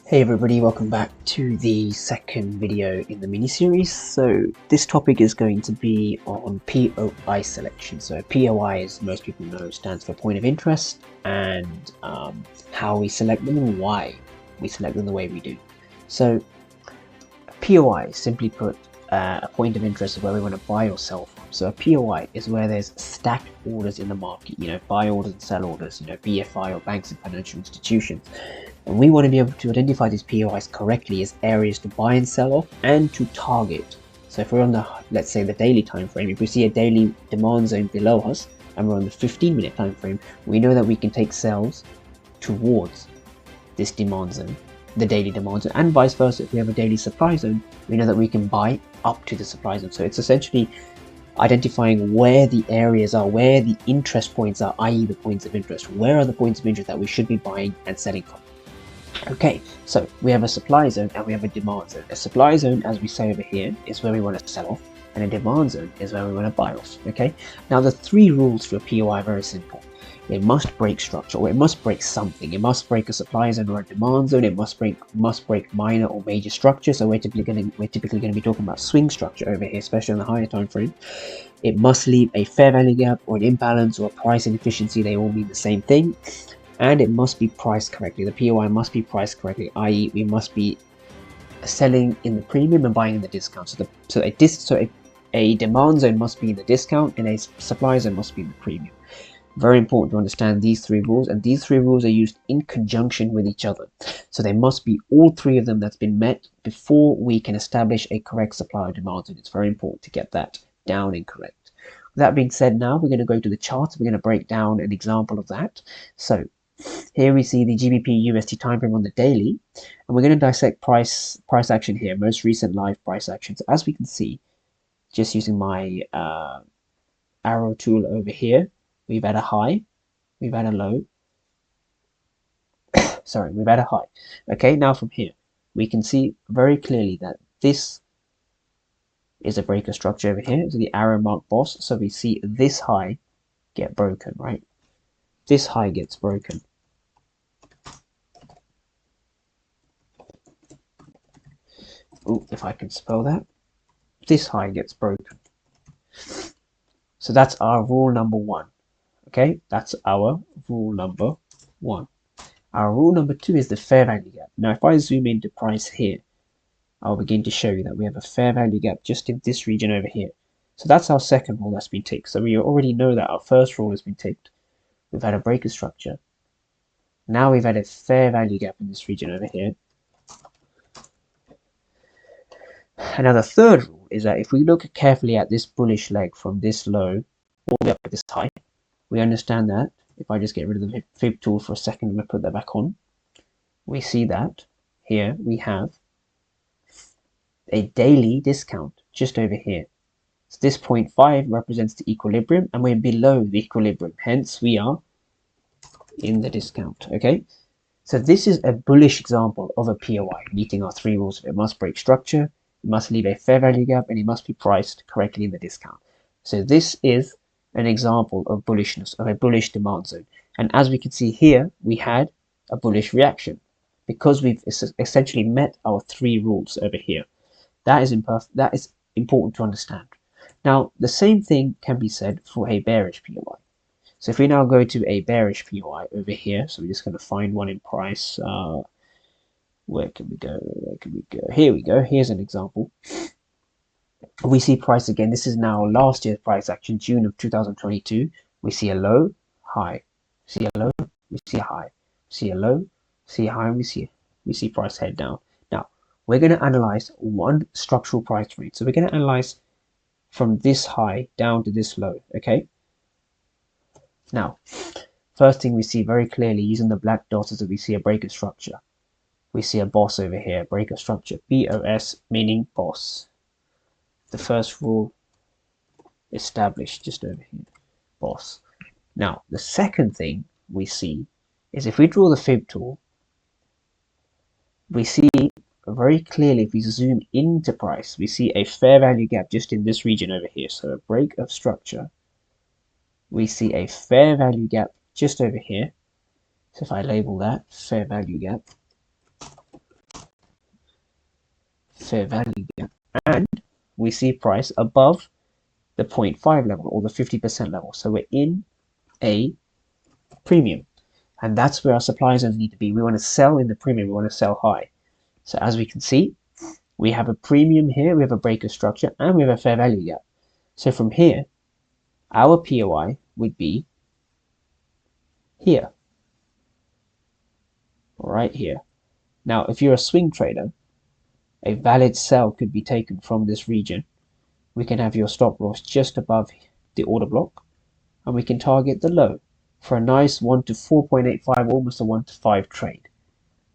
Hey everybody, welcome back to the second video in the mini-series. So this topic is going to be on POI selection. So POI, as most people know, stands for point of interest, and how we select them and why we select them the way we do. So POI, simply put, a point of interest is where we want to buy or sell from. So a POI is where there's stacked orders in the market, buy orders and sell orders, BFI or banks and financial institutions. And we want to be able to identify these POIs correctly as areas to buy and sell off and to target. So if we're on the, let's say, the daily time frame, if we see a daily demand zone below us and we're on the 15-minute time frame, we know that we can take sales towards this demand zone, the daily demand zone, and vice versa. If we have a daily supply zone, we know that we can buy up to the supply zone. So it's essentially identifying where the areas are, where the interest points are, i.e. the points of interest. Where are the points of interest that we should be buying and selling from? Okay, so we have a supply zone and we have a demand zone. A supply zone, as we say over here, is where we want to sell off, and a demand zone is where we want to buy off. Okay, now the three rules for a POI are very simple. It must break structure, or it must break something. It must break a supply zone or a demand zone. It must break minor or major structure. So we're typically going to be talking about swing structure over here, especially on the higher time frame. It must leave a fair value gap or an imbalance or a price inefficiency. They all mean the same thing. And it must be priced correctly. The POI must be priced correctly, i.e. we must be selling in the premium and buying in the discount. So a demand zone must be in the discount and a supply zone must be in the premium. Very important to understand these three rules, and these three rules are used in conjunction with each other. So they must be all three of them that's been met before we can establish a correct supply or demand zone. It's very important to get that down and correct. With that being said, now we're going to go to the charts. We're going to break down an example of that. So here we see the GBP USD time frame on the daily, and we're going to dissect price action here, most recent live price action. So as we can see, just using my arrow tool over here, we've had a high, we've had a low, sorry, we've had a high. Okay, now from here, we can see very clearly that this is a breaker structure over here, so the arrow mark boss. So we see this high get broken, right? This high gets broken. Ooh, if I can spell that. This high gets broken. So that's our rule number one. Okay, that's our rule number one. Our rule number two is the fair value gap. Now, if I zoom into price here, I'll begin to show you that we have a fair value gap just in this region over here. So that's our second rule that's been ticked. So we already know that our first rule has been ticked. We've had a breaker structure. Now we've had a fair value gap in this region over here. And now the third rule is that if we look carefully at this bullish leg from this low all the way up to this high, we understand that if I just get rid of the fib tool for a second and I put that back on, we see that here we have a daily discount just over here. So this 0.5 represents the equilibrium, and we're below the equilibrium, hence we are in the discount. Okay, so this is a bullish example of a POI meeting our three rules. It must break structure, it must leave a fair value gap, and it must be priced correctly in the discount. So this is an example of bullishness, of a bullish demand zone. And as we can see here, we had a bullish reaction because we've essentially met our three rules over here. That is important to understand. Now, the same thing can be said for a bearish POI. So if we now go to a bearish POI over here, so we're just going to find one in price. Where can we go? Where can we go? Here we go. Here's an example. We see price again. This is now last year's price action, June of 2022. We see a low, high. See a low, we see a high. See a low, see a high, and we see price head down. Now, we're going to analyze one structural price range. So we're going to analyze from this high down to this low, okay? Now, first thing we see very clearly using the black dots is that we see a breaker structure. We see a boss over here, breaker structure, BOS, meaning boss. The first rule established just over here, boss. Now, the second thing we see is if we draw the fib tool, we see very clearly, if we zoom into price, we see a fair value gap just in this region over here. So a break of structure. We see a fair value gap just over here. So if I label that fair value gap, fair value gap, and we see price above the 0.5 level or the 50% level. So we're in a premium, and that's where our supply zones need to be. We want to sell in the premium, we want to sell high. So as we can see, we have a premium here, we have a breaker structure, and we have a fair value gap. So from here, our POI would be here, right here. Now, if you're a swing trader, a valid sell could be taken from this region. We can have your stop loss just above the order block, and we can target the low for a nice 1 to 4.85, almost a 1 to 5 trade,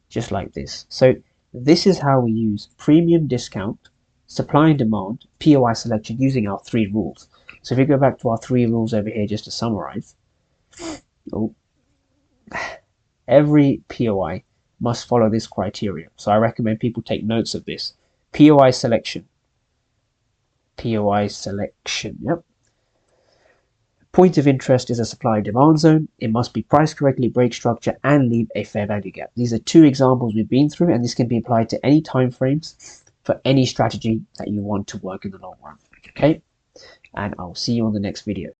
just like this. So this is how we use premium discount, supply and demand, POI selection using our 3 rules. So if you go back to our 3 rules over here, just to summarize, every POI must follow this criteria. So I recommend people take notes of this. POI selection. POI selection, yep. Point of interest is a supply and demand zone. It must be priced correctly, break structure, and leave a fair value gap. These are 2 examples we've been through, and this can be applied to any time frames for any strategy that you want to work in the long run. Okay, and I'll see you on the next video.